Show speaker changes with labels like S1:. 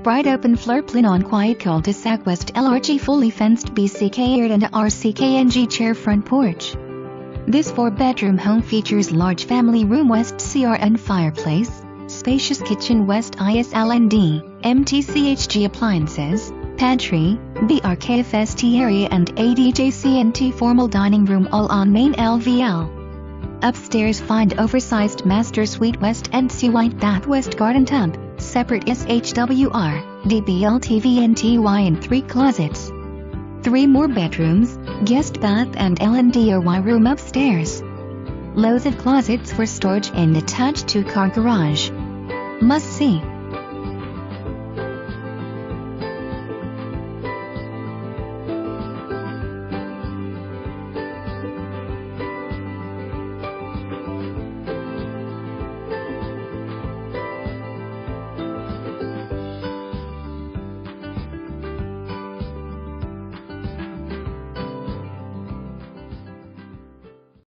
S1: bright open floor plan on quiet cul-de-sac west LRG fully fenced BCK and rckng chair front porch. This 4-bedroom home features large family room west CRN fireplace, spacious kitchen west islnd, mtchg appliances, pantry, brkfst area and adjcnt formal dining room all on main LVL. Upstairs find oversized master suite west ensuite bath west garden tub, separate shwr, dblt vnty and 3 closets. 3 more bedrooms, guest bath and lndry room upstairs. Loads of closets for storage and attached 2-car garage. Must see.